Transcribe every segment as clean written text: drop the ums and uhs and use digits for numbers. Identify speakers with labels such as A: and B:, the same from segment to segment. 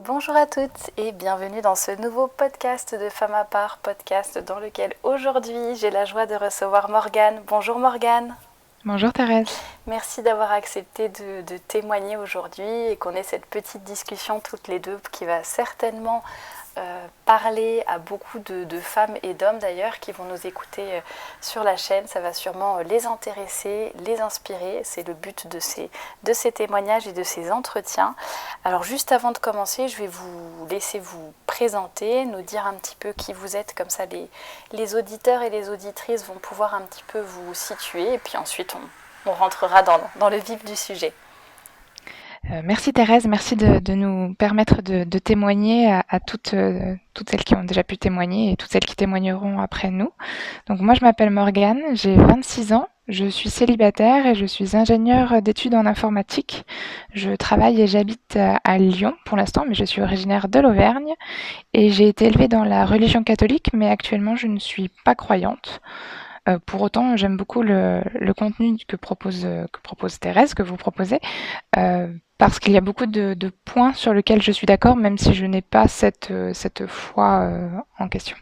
A: Bonjour à toutes et bienvenue dans ce nouveau podcast de Femmes à part, podcast dans lequel aujourd'hui j'ai la joie de recevoir Morgane. Bonjour Morgane.
B: Bonjour Thérèse.
A: Merci d'avoir accepté de témoigner aujourd'hui et qu'on ait cette petite discussion toutes les deux qui va certainement parler à beaucoup de femmes et d'hommes d'ailleurs qui vont nous écouter sur la chaîne. Ça va sûrement les intéresser, les inspirer. C'est le but de ces témoignages et de ces entretiens. Alors juste avant de commencer, je vais vous laisser vous présenter, nous dire un petit peu qui vous êtes, comme ça les auditeurs et les auditrices vont pouvoir un petit peu vous situer et puis ensuite on rentrera dans le vif du sujet.
B: Merci Thérèse, merci de nous permettre de témoigner à toutes celles qui ont déjà pu témoigner et toutes celles qui témoigneront après nous. Donc moi je m'appelle Morgane, j'ai 26 ans, je suis célibataire et je suis ingénieure d'études en informatique. Je travaille et j'habite à Lyon pour l'instant, mais je suis originaire de l'Auvergne et j'ai été élevée dans la religion catholique, mais actuellement je ne suis pas croyante. Pour autant, j'aime beaucoup le contenu que propose Thérèse, que vous proposez, parce qu'il y a beaucoup de points sur lesquels je suis d'accord, même si je n'ai pas cette foi en question.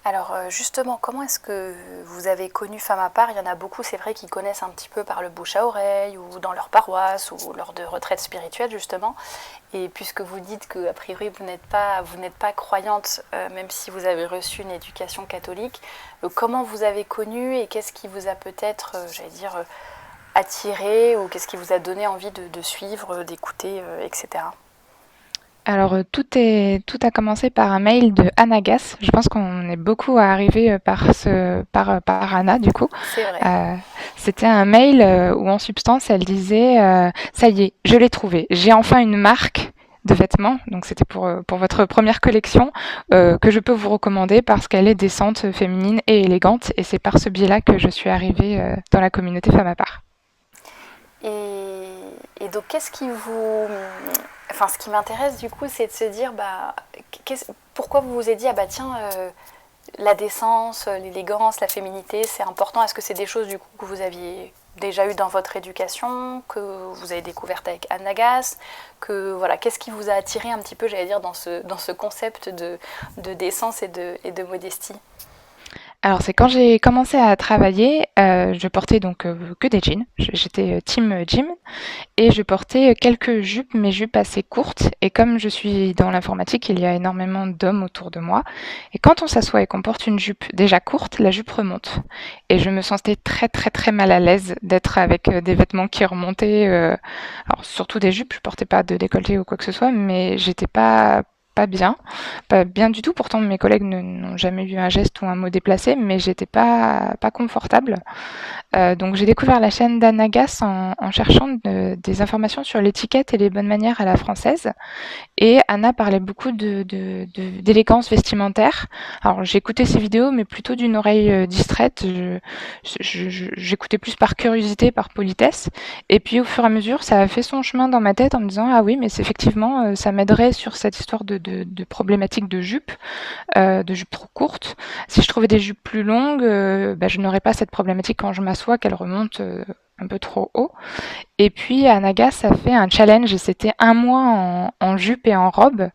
A: Alors justement, comment est-ce que vous avez connu Femmes à part? Il y en a beaucoup, c'est vrai, qui connaissent un petit peu par le bouche à oreille ou dans leur paroisse ou lors de retraites spirituelles justement. Et puisque vous dites qu'a priori vous n'êtes pas croyante, même si vous avez reçu une éducation catholique, comment vous avez connu et qu'est-ce qui vous a peut-être, attiré ou qu'est-ce qui vous a donné envie de suivre, d'écouter, etc.
B: Alors tout a commencé par un mail de Anna Gass. Je pense qu'on est beaucoup arrivé par Anna du coup.
A: C'est vrai.
B: C'était un mail où en substance elle disait ça y est, je l'ai trouvé, j'ai enfin une marque de vêtements, donc c'était pour votre première collection que je peux vous recommander parce qu'elle est décente, féminine et élégante, et c'est par ce biais-là que je suis arrivée dans la communauté Femmes à part.
A: Et donc, qu'est-ce qui vous... Enfin, ce qui m'intéresse, du coup, c'est de se dire, pourquoi vous vous êtes dit, ah bah tiens, la décence, l'élégance, la féminité, c'est important. Est-ce que c'est des choses, du coup, que vous aviez déjà eues dans votre éducation, que vous avez découvertes avec Anna Gass, voilà, qu'est-ce qui vous a attiré un petit peu, j'allais dire, dans ce concept de décence et de modestie?
B: Alors c'est quand j'ai commencé à travailler, je portais donc que des jeans. J'étais team jean et je portais quelques jupes, mais jupes assez courtes. Et comme je suis dans l'informatique, il y a énormément d'hommes autour de moi. Et quand on s'assoit et qu'on porte une jupe déjà courte, la jupe remonte. Et je me sentais très très très mal à l'aise d'être avec des vêtements qui remontaient. Alors surtout des jupes, je portais pas de décolleté ou quoi que ce soit, mais j'étais pas bien du tout. Pourtant, mes collègues n'ont jamais eu un geste ou un mot déplacé, mais j'étais pas confortable. Donc, j'ai découvert la chaîne d'Anna Gass en cherchant des informations sur l'étiquette et les bonnes manières à la française. Et Anna parlait beaucoup d'élégance vestimentaire. Alors, j'écoutais ses vidéos, mais plutôt d'une oreille distraite. J'écoutais plus par curiosité, par politesse. Et puis, au fur et à mesure, ça a fait son chemin dans ma tête en me disant, ah oui, mais c'est effectivement, ça m'aiderait sur cette histoire de problématique de jupe trop courte. Si je trouvais des jupes plus longues, je n'aurais pas cette problématique quand je m'assois qu'elle remonte un peu trop haut. Et puis à Nagas a fait un challenge et c'était un mois en jupe et en robe.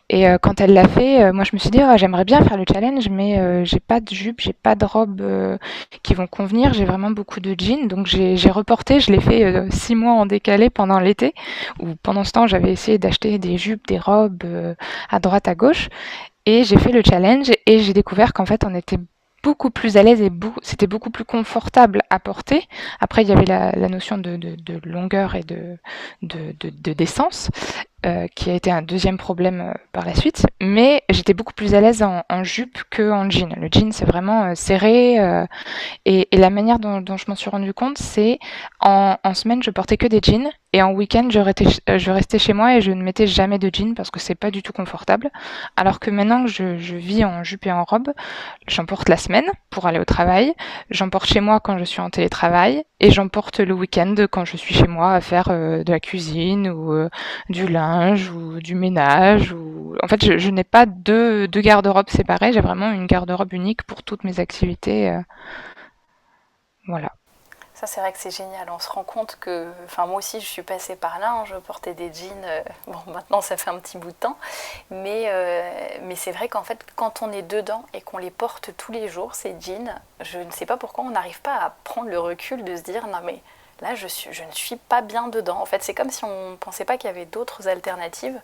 B: Et quand elle l'a fait, moi je me suis dit j'aimerais bien faire le challenge, mais j'ai pas de jupe, j'ai pas de robe qui vont convenir. J'ai vraiment beaucoup de jeans, donc j'ai reporté. Je l'ai fait 6 mois en décalé pendant l'été. Où pendant ce temps j'avais essayé d'acheter des jupes, des robes à droite à gauche. Et j'ai fait le challenge et j'ai découvert qu'en fait on était beaucoup plus à l'aise et c'était beaucoup plus confortable à porter. Après, il y avait la notion de longueur et de décence, qui a été un deuxième problème par la suite. Mais j'étais beaucoup plus à l'aise en jupe qu'en jean. Le jean, c'est vraiment serré. Et la manière dont je m'en suis rendu compte, c'est en semaine, je portais que des jeans. Et en week-end, je restais chez moi et je ne mettais jamais de jeans parce que c'est pas du tout confortable. Alors que maintenant que je vis en jupe et en robe, j'en porte la semaine pour aller au travail, j'en porte chez moi quand je suis en télétravail et j'en porte le week-end quand je suis chez moi à faire de la cuisine ou du linge ou du ménage. En fait, je n'ai pas deux garde-robes séparées, j'ai vraiment une garde-robe unique pour toutes mes activités. Voilà.
A: Ça, c'est vrai que c'est génial. On se rend compte que, enfin, moi aussi, je suis passée par là. Hein, je portais des jeans. Bon, maintenant, ça fait un petit bout de temps, mais c'est vrai qu'en fait, quand on est dedans et qu'on les porte tous les jours, ces jeans, je ne sais pas pourquoi on n'arrive pas à prendre le recul de se dire, non mais là, je ne suis pas bien dedans. En fait, c'est comme si on ne pensait pas qu'il y avait d'autres alternatives.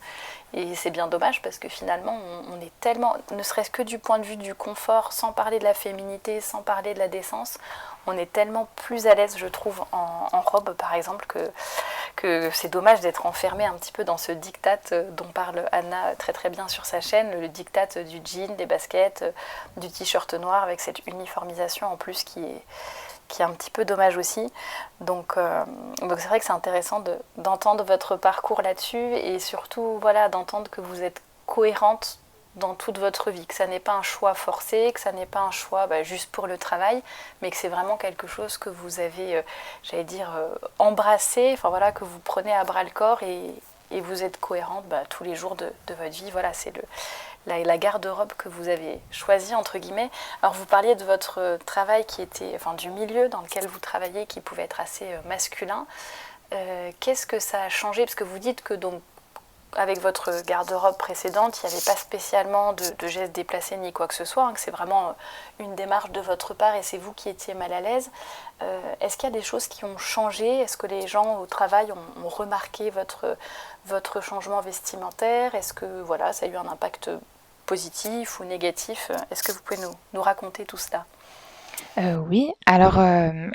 A: Et c'est bien dommage parce que finalement, on est tellement, ne serait-ce que du point de vue du confort, sans parler de la féminité, sans parler de la décence, on est tellement plus à l'aise, je trouve, en robe, par exemple, que c'est dommage d'être enfermé un petit peu dans ce diktat dont parle Anna très très bien sur sa chaîne, le diktat du jean, des baskets, du t-shirt noir, avec cette uniformisation en plus qui est un petit peu dommage aussi. Donc c'est vrai que c'est intéressant d'entendre votre parcours là-dessus et surtout voilà, d'entendre que vous êtes cohérente dans toute votre vie, que ça n'est pas un choix forcé, que ça n'est pas un choix juste pour le travail, mais que c'est vraiment quelque chose que vous avez, j'allais dire, embrassé, enfin voilà, que vous prenez à bras le corps et vous êtes cohérente tous les jours de votre vie. Voilà, c'est la garde-robe que vous avez choisie, entre guillemets. Alors vous parliez de votre travail qui était, enfin du milieu dans lequel vous travaillez, qui pouvait être assez masculin. Qu'est-ce que ça a changé? Parce que vous dites que donc avec votre garde-robe précédente, il n'y avait pas spécialement de gestes déplacés ni quoi que ce soit, hein, que c'est vraiment une démarche de votre part et c'est vous qui étiez mal à l'aise. Est-ce qu'il y a des choses qui ont changé? Est-ce que les gens au travail ont remarqué votre changement vestimentaire? Est-ce que voilà, ça a eu un impact positif ou négatif? Est-ce que vous pouvez nous raconter tout cela?
B: Oui, alors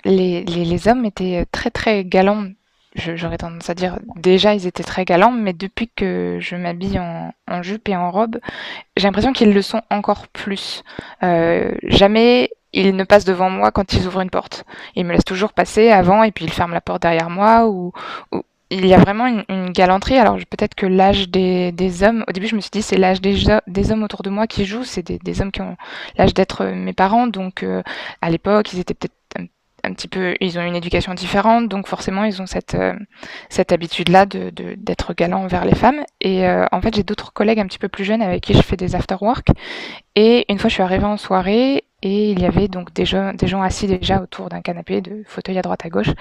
B: les hommes étaient très très galants. J'aurais tendance à dire déjà ils étaient très galants, mais depuis que je m'habille en jupe et en robe, j'ai l'impression qu'ils le sont encore plus. Jamais ils ne passent devant moi quand ils ouvrent une porte. Ils me laissent toujours passer avant et puis ils ferment la porte derrière moi ou il y a vraiment une galanterie. Alors peut-être que l'âge des hommes, au début je me suis dit c'est l'âge des hommes autour de moi qui jouent, c'est des hommes qui ont l'âge d'être mes parents, donc à l'époque ils étaient peut-être un petit peu, ils ont une éducation différente, donc forcément ils ont cette habitude-là d'être galants envers les femmes. Et en fait j'ai d'autres collègues un petit peu plus jeunes avec qui je fais des after-work. Et une fois je suis arrivée en soirée et il y avait donc des gens assis déjà autour d'un canapé, de fauteuil à droite à gauche.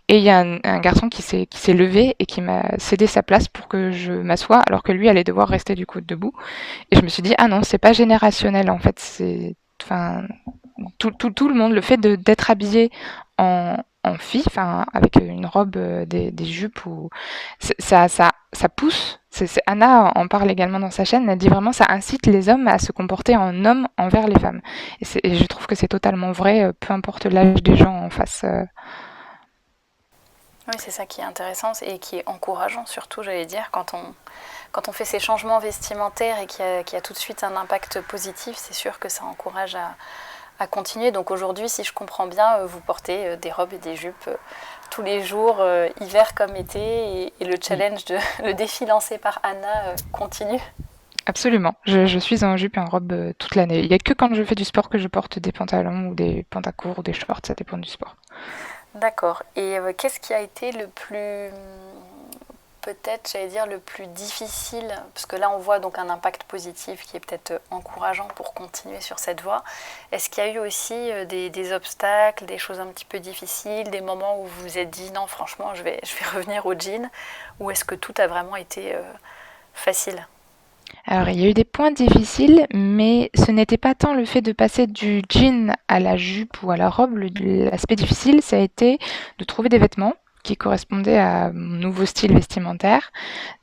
B: Et il y a un garçon qui s'est levé et qui m'a cédé sa place pour que je m'assoie, alors que lui allait devoir rester du coup debout. Et je me suis dit, ah non, c'est pas générationnel en fait, enfin, tout le monde, le fait d'être habillé en fille, enfin, avec une robe, des jupes, ou ça pousse. Anna en parle également dans sa chaîne. Elle dit vraiment ça incite les hommes à se comporter en hommes envers les femmes. Et je trouve que c'est totalement vrai, peu importe l'âge des gens en face.
A: Oui, c'est ça qui est intéressant et qui est encourageant surtout, j'allais dire, quand on fait ces changements vestimentaires et qu'il y a tout de suite un impact positif, c'est sûr que ça encourage à continuer. Donc aujourd'hui, si je comprends bien, vous portez des robes et des jupes tous les jours, hiver comme été, et le challenge, le défi lancé par Anna continue.
B: Absolument. Je suis en jupe et en robe toute l'année. Il n'y a que quand je fais du sport que je porte des pantalons ou des pantacourts ou des shorts, ça dépend du sport.
A: D'accord. Et qu'est-ce qui a été le plus, peut-être, j'allais dire, le plus difficile, parce que là on voit donc un impact positif qui est peut-être encourageant pour continuer sur cette voie. Est-ce qu'il y a eu aussi des obstacles, des choses un petit peu difficiles, des moments où vous vous êtes dit non franchement je vais revenir au jean, ou est-ce que tout a vraiment été facile?
B: Alors, il y a eu des points difficiles, mais ce n'était pas tant le fait de passer du jean à la jupe ou à la robe. L'aspect difficile, ça a été de trouver des vêtements qui correspondaient à mon nouveau style vestimentaire,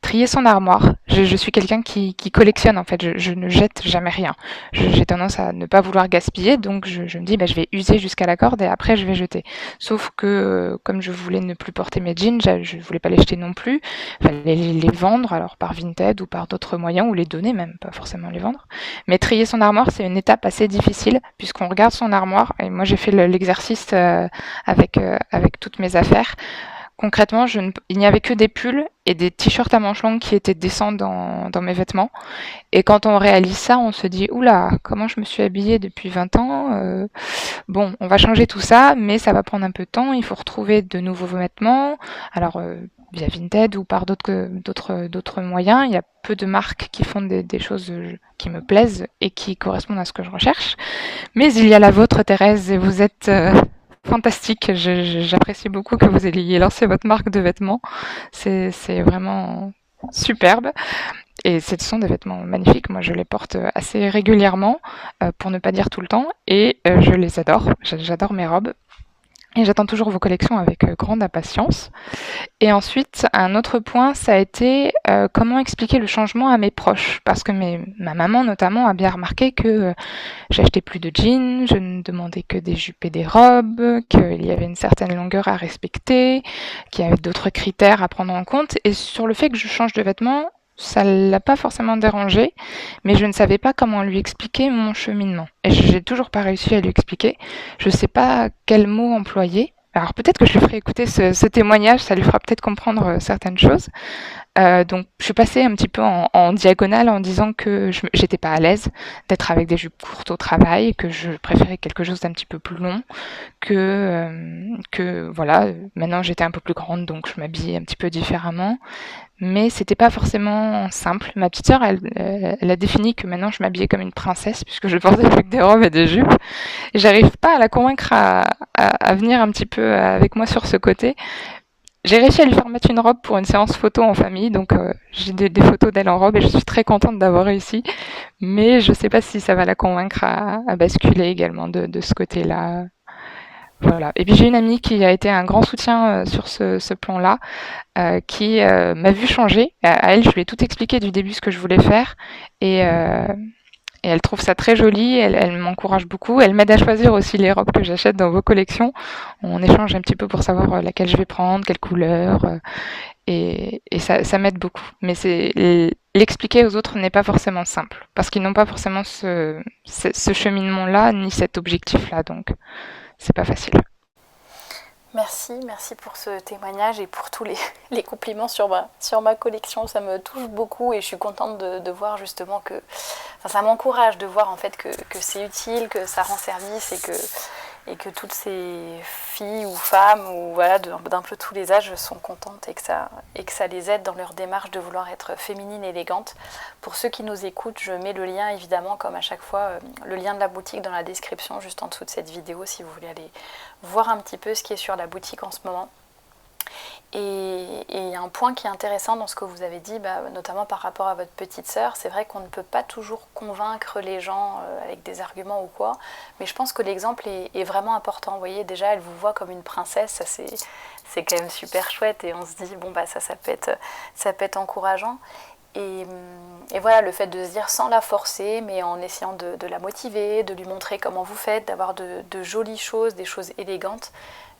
B: trier son armoire. Je suis quelqu'un qui collectionne en fait, je ne jette jamais rien. J'ai tendance à ne pas vouloir gaspiller, donc je me dis je vais user jusqu'à la corde et après je vais jeter. Sauf que comme je voulais ne plus porter mes jeans, je voulais pas les jeter non plus, il fallait les vendre alors par Vinted ou par d'autres moyens, ou les donner même, pas forcément les vendre. Mais trier son armoire, c'est une étape assez difficile puisqu'on regarde son armoire, et moi j'ai fait l'exercice avec toutes mes affaires. Concrètement, il n'y avait que des pulls et des t-shirts à manches longues qui étaient décents dans mes vêtements. Et quand on réalise ça, on se dit, oula, comment je me suis habillée depuis 20 ans Bon, on va changer tout ça, mais ça va prendre un peu de temps. Il faut retrouver de nouveaux vêtements. Alors, via Vinted ou par d'autres moyens. Il y a peu de marques qui font des choses qui me plaisent et qui correspondent à ce que je recherche. Mais il y a la vôtre, Thérèse, et vous êtes fantastique. J'apprécie beaucoup que vous ayez lancé votre marque de vêtements. C'est vraiment superbe. Et ce sont des vêtements magnifiques. Moi, je les porte assez régulièrement, pour ne pas dire tout le temps, et je les adore. J'adore mes robes. Et j'attends toujours vos collections avec grande impatience. Et ensuite, un autre point, ça a été comment expliquer le changement à mes proches. Parce que ma maman, notamment, a bien remarqué que j'achetais plus de jeans, je ne demandais que des jupes et des robes, qu'il y avait une certaine longueur à respecter, qu'il y avait d'autres critères à prendre en compte. Et sur le fait que je change de vêtements, ça l'a pas forcément dérangé, mais je ne savais pas comment lui expliquer mon cheminement. Et j'ai toujours pas réussi à lui expliquer. Je sais pas quel mot employer. Alors peut-être que je lui ferai écouter ce témoignage, ça lui fera peut-être comprendre certaines choses. Donc je suis passée un petit peu en diagonale en disant que j'étais pas à l'aise d'être avec des jupes courtes au travail, que je préférais quelque chose d'un petit peu plus long, que voilà, maintenant j'étais un peu plus grande donc je m'habillais un petit peu différemment. Mais c'était pas forcément simple. Ma petite sœur, elle a défini que maintenant je m'habillais comme une princesse puisque je portais avec des robes et des jupes. Et j'arrive pas à la convaincre à venir un petit peu avec moi sur ce côté. J'ai réussi à lui faire mettre une robe pour une séance photo en famille, donc j'ai des photos d'elle en robe et je suis très contente d'avoir réussi. Mais je sais pas si ça va la convaincre à basculer également de ce côté-là. Voilà. Et puis j'ai une amie qui a été un grand soutien sur ce plan-là, qui m'a vu changer. À elle, je lui ai tout expliqué du début ce que je voulais faire et elle trouve ça très joli. Elle m'encourage beaucoup. Elle m'aide à choisir aussi les robes que j'achète dans vos collections. On échange un petit peu pour savoir laquelle je vais prendre, quelle couleur, et ça m'aide beaucoup. Mais l'expliquer aux autres n'est pas forcément simple parce qu'ils n'ont pas forcément ce cheminement-là ni cet objectif-là. Donc c'est pas facile.
A: Merci pour ce témoignage et pour tous les compliments sur ma collection. Ça me touche beaucoup et je suis contente de voir justement que... Enfin, ça m'encourage de voir en fait que c'est utile, que ça rend service et que toutes ces filles ou femmes ou voilà d'un peu tous les âges sont contentes et que ça les aide dans leur démarche de vouloir être féminine et élégante. Pour ceux qui nous écoutent, je mets le lien évidemment comme à chaque fois, le lien de la boutique dans la description juste en dessous de cette vidéo si vous voulez aller voir un petit peu ce qui est sur la boutique en ce moment. Et un point qui est intéressant dans ce que vous avez dit, notamment par rapport à votre petite sœur, c'est vrai qu'on ne peut pas toujours convaincre les gens avec des arguments ou quoi, mais je pense que l'exemple est vraiment important. Vous voyez, déjà, elle vous voit comme une princesse, ça c'est quand même super chouette et on se dit, bon, ça peut être encourageant. Et voilà, le fait de se dire sans la forcer, mais en essayant de la motiver, de lui montrer comment vous faites, d'avoir de jolies choses, des choses élégantes,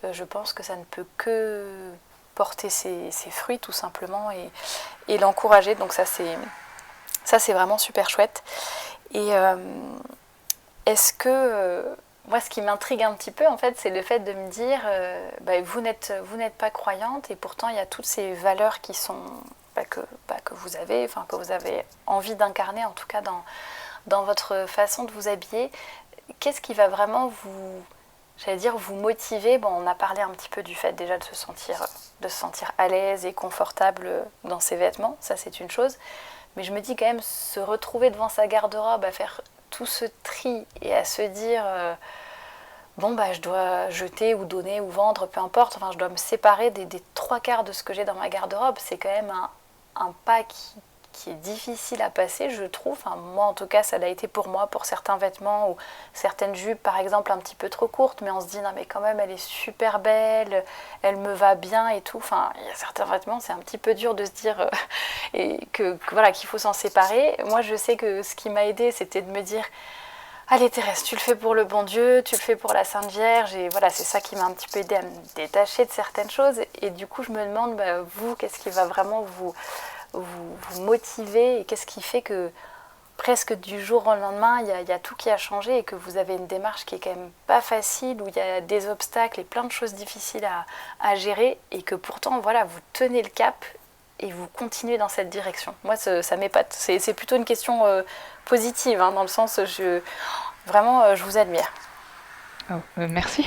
A: je pense que ça ne peut que porter ses fruits tout simplement et l'encourager. Donc ça c'est vraiment super chouette. Et est-ce que moi ce qui m'intrigue un petit peu en fait c'est le fait de me dire vous n'êtes pas croyante et pourtant il y a toutes ces valeurs qui sont que vous avez, enfin que vous avez envie d'incarner en tout cas dans votre façon de vous habiller. Qu'est-ce qui va vraiment vous motiver? Bon, on a parlé un petit peu du fait déjà de se sentir à l'aise et confortable dans ses vêtements, ça c'est une chose. Mais je me dis quand même, se retrouver devant sa garde-robe, à faire tout ce tri et à se dire je dois jeter ou donner ou vendre, peu importe, enfin je dois me séparer des trois quarts de ce que j'ai dans ma garde-robe, c'est quand même un pas qui est difficile à passer, je trouve. Enfin, moi, en tout cas, ça l'a été pour moi, pour certains vêtements ou certaines jupes, par exemple, un petit peu trop courtes, mais on se dit, non, mais quand même, elle est super belle, elle me va bien et tout. Enfin, il y a certains vêtements, c'est un petit peu dur de se dire voilà, qu'il faut s'en séparer. Moi, je sais que ce qui m'a aidée, c'était de me dire, allez Thérèse, tu le fais pour le bon Dieu, tu le fais pour la Sainte Vierge, et voilà, c'est ça qui m'a un petit peu aidée à me détacher de certaines choses. Et du coup, je me demande, vous, qu'est-ce qui va vraiment vous motiver et qu'est-ce qui fait que presque du jour au lendemain il y a tout qui a changé et que vous avez une démarche qui est quand même pas facile, où il y a des obstacles et plein de choses difficiles à gérer et que pourtant voilà vous tenez le cap et vous continuez dans cette direction. Moi ça m'épate, c'est plutôt une question positive dans le sens vraiment je vous admire.
B: Oh, merci.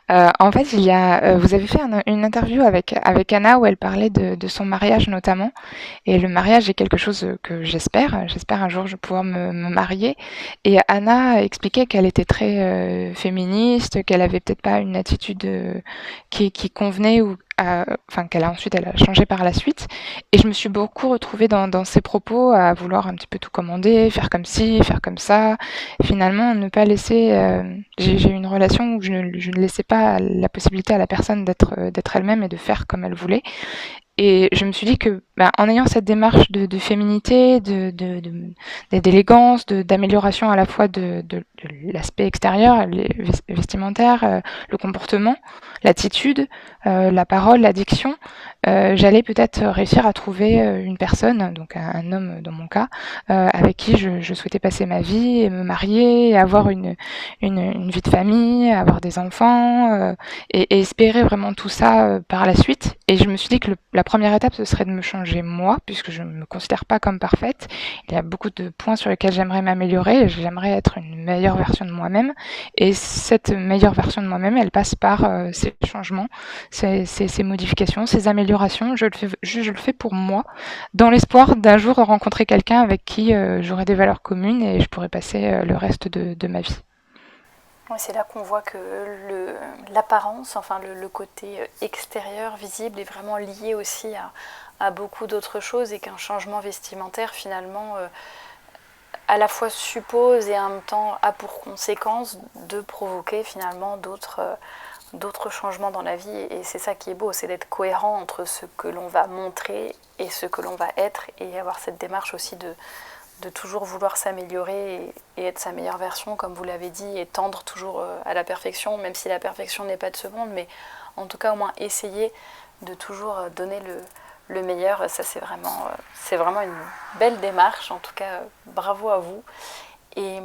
B: En fait, vous avez fait une interview avec Anna où elle parlait de son mariage notamment. Et le mariage est quelque chose que j'espère. J'espère un jour je vais pouvoir me marier. Et Anna expliquait qu'elle était très féministe, qu'elle avait peut-être pas une attitude qui convenait enfin elle a changé par la suite. Et je me suis beaucoup retrouvée dans ses propos à vouloir un petit peu tout commander, faire comme ci, faire comme ça. Finalement, ne pas laisser. J'ai eu une relation où je ne laissais pas la possibilité à la personne d'être elle-même et de faire comme elle voulait. Et je me suis dit que, bah, en ayant cette démarche de féminité, d'élégance, d'amélioration à la fois de l'aspect extérieur, les vestimentaire, le comportement, l'attitude, la parole, la diction, j'allais peut-être réussir à trouver une personne, donc un homme dans mon cas, avec qui je souhaitais passer ma vie, et me marier, et avoir une vie de famille, avoir des enfants, et espérer vraiment tout ça par la suite. Et je me suis dit que la première étape, ce serait de me changer moi, puisque je ne me considère pas comme parfaite. Il y a beaucoup de points sur lesquels j'aimerais m'améliorer. J'aimerais être une meilleure version de moi-même. Et cette meilleure version de moi-même, elle passe par ces changements, ces modifications, ces améliorations. Je le fais pour moi, dans l'espoir d'un jour rencontrer quelqu'un avec qui j'aurai des valeurs communes et je pourrai passer le reste de ma vie.
A: Ouais, c'est là qu'on voit que l'apparence, enfin le côté extérieur, visible, est vraiment lié aussi à beaucoup d'autres choses et qu'un changement vestimentaire finalement à la fois suppose et en même temps a pour conséquence de provoquer finalement d'autres changements dans la vie. Et c'est ça qui est beau, c'est d'être cohérent entre ce que l'on va montrer et ce que l'on va être, et avoir cette démarche aussi de toujours vouloir s'améliorer et être sa meilleure version, comme vous l'avez dit, et tendre toujours à la perfection, même si la perfection n'est pas de ce monde, mais en tout cas au moins essayer de toujours donner le meilleur. Ça, c'est vraiment une belle démarche. En tout cas, bravo à vous. Et,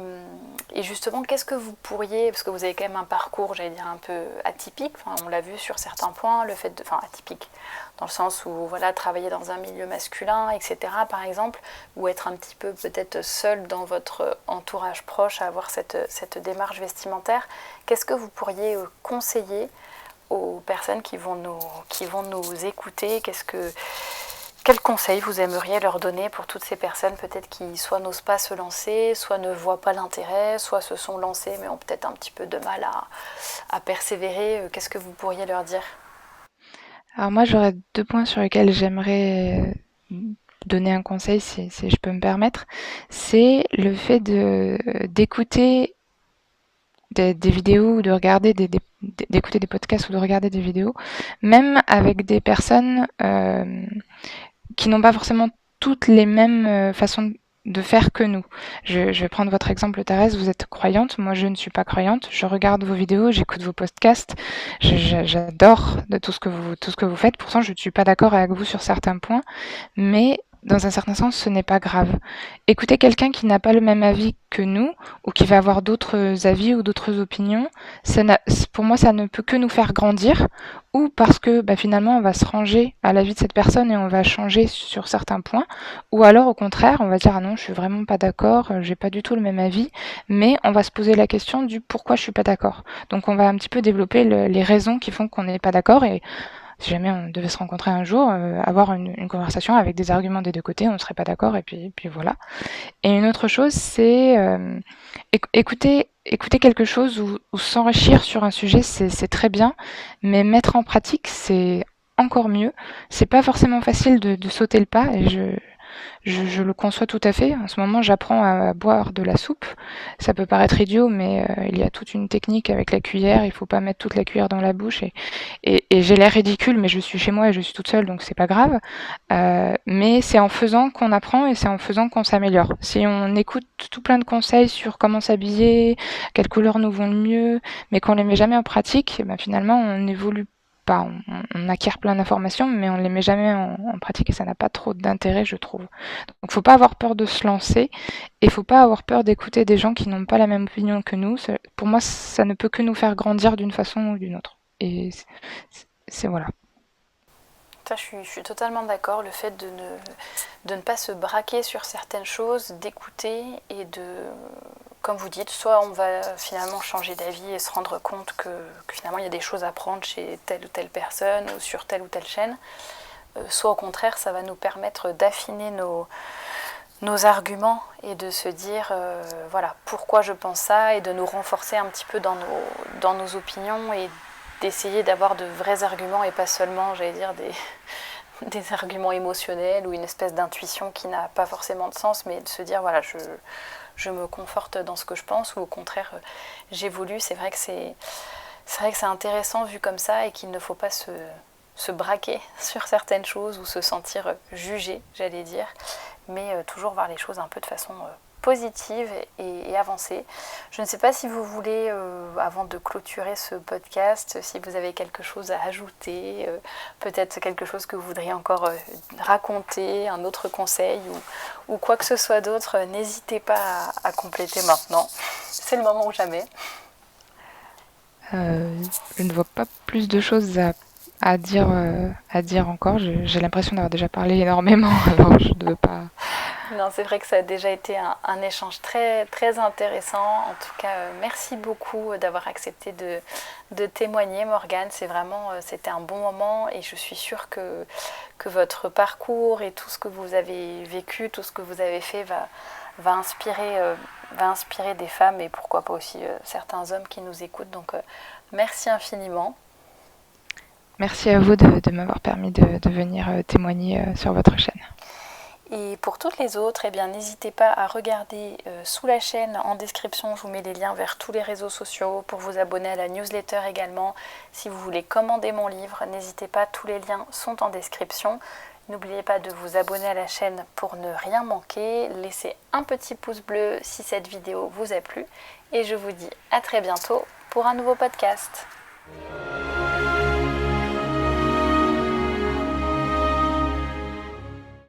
A: et justement, qu'est-ce que vous pourriez, parce que vous avez quand même un parcours, j'allais dire, un peu atypique, enfin, on l'a vu sur certains points, le fait de, enfin atypique, dans le sens où, voilà, travailler dans un milieu masculin, etc., par exemple, ou être un petit peu peut-être seul dans votre entourage proche à avoir cette démarche vestimentaire, qu'est-ce que vous pourriez conseiller aux personnes qui vont nous écouter? Quels conseils vous aimeriez leur donner pour toutes ces personnes peut-être qui soit n'osent pas se lancer, soit ne voient pas l'intérêt, soit se sont lancées mais ont peut-être un petit peu de mal à persévérer? Qu'est-ce que vous pourriez leur dire?
B: Alors moi, j'aurais deux points sur lesquels j'aimerais donner un conseil, si je peux me permettre. C'est le fait d'écouter des vidéos ou de regarder d'écouter des podcasts ou de regarder des vidéos, même avec des personnes qui n'ont pas forcément toutes les mêmes façons de faire que nous. Je vais prendre votre exemple, Thérèse, vous êtes croyante, moi je ne suis pas croyante, je regarde vos vidéos, j'écoute vos podcasts, j'adore de tout ce que vous faites, pourtant je ne suis pas d'accord avec vous sur certains points, mais dans un certain sens, ce n'est pas grave. Écouter quelqu'un qui n'a pas le même avis que nous, ou qui va avoir d'autres avis ou d'autres opinions, pour moi, ça ne peut que nous faire grandir, ou parce que bah, finalement, on va se ranger à l'avis de cette personne et on va changer sur certains points, ou alors au contraire, on va dire ah non, je suis vraiment pas d'accord, j'ai pas du tout le même avis, mais on va se poser la question du pourquoi je suis pas d'accord. Donc on va un petit peu développer les raisons qui font qu'on n'est pas d'accord, et si jamais on devait se rencontrer un jour, avoir une conversation avec des arguments des deux côtés, on ne serait pas d'accord, et puis voilà. Et une autre chose, c'est écouter quelque chose ou s'enrichir sur un sujet, c'est très bien, mais mettre en pratique, c'est encore mieux. C'est pas forcément facile de sauter le pas, et je le conçois tout à fait. En ce moment, j'apprends à boire de la soupe. Ça peut paraître idiot, mais il y a toute une technique avec la cuillère. Il faut pas mettre toute la cuillère dans la bouche. Et j'ai l'air ridicule, mais je suis chez moi et je suis toute seule, donc c'est pas grave. Mais c'est en faisant qu'on apprend et c'est en faisant qu'on s'améliore. Si on écoute tout plein de conseils sur comment s'habiller, quelles couleurs nous vont le mieux, mais qu'on les met jamais en pratique, ben finalement, on n'évolue pas. On acquiert plein d'informations, mais on ne les met jamais en pratique et ça n'a pas trop d'intérêt, je trouve. Donc, faut pas avoir peur de se lancer et faut pas avoir peur d'écouter des gens qui n'ont pas la même opinion que nous. Pour moi, ça ne peut que nous faire grandir d'une façon ou d'une autre. Et c'est voilà.
A: Ça, je suis totalement d'accord. Le fait de ne pas se braquer sur certaines choses, d'écouter et comme vous dites, soit on va finalement changer d'avis et se rendre compte que finalement il y a des choses à prendre chez telle ou telle personne ou sur telle ou telle chaîne, soit au contraire ça va nous permettre d'affiner nos arguments et de se dire voilà pourquoi je pense ça, et de nous renforcer un petit peu dans nos opinions et d'essayer d'avoir de vrais arguments et pas seulement, j'allais dire, des arguments émotionnels ou une espèce d'intuition qui n'a pas forcément de sens, mais de se dire voilà je me conforte dans ce que je pense, ou au contraire j'évolue. C'est vrai que c'est intéressant vu comme ça, et qu'il ne faut pas se braquer sur certaines choses ou se sentir jugé, j'allais dire, mais toujours voir les choses un peu de façon positive et avancer. Je ne sais pas si vous voulez, avant de clôturer ce podcast, si vous avez quelque chose à ajouter, peut-être quelque chose que vous voudriez encore raconter, un autre conseil ou quoi que ce soit d'autre, n'hésitez pas à compléter maintenant. C'est le moment ou jamais.
B: Je ne vois pas plus de choses à dire encore. J'ai l'impression d'avoir déjà parlé énormément, alors je ne veux pas.
A: Non, c'est vrai que ça a déjà été un échange très, très intéressant. En tout cas, merci beaucoup d'avoir accepté de témoigner, Morgane. C'était un bon moment, et je suis sûre que votre parcours et tout ce que vous avez vécu, tout ce que vous avez fait va inspirer des femmes, et pourquoi pas aussi certains hommes qui nous écoutent. Donc, merci infiniment.
B: Merci à vous de m'avoir permis de venir témoigner sur votre chaîne.
A: Et pour toutes les autres, n'hésitez pas à regarder sous la chaîne en description, je vous mets les liens vers tous les réseaux sociaux pour vous abonner à la newsletter également. Si vous voulez commander mon livre, n'hésitez pas, tous les liens sont en description. N'oubliez pas de vous abonner à la chaîne pour ne rien manquer. Laissez un petit pouce bleu si cette vidéo vous a plu. Et je vous dis à très bientôt pour un nouveau podcast.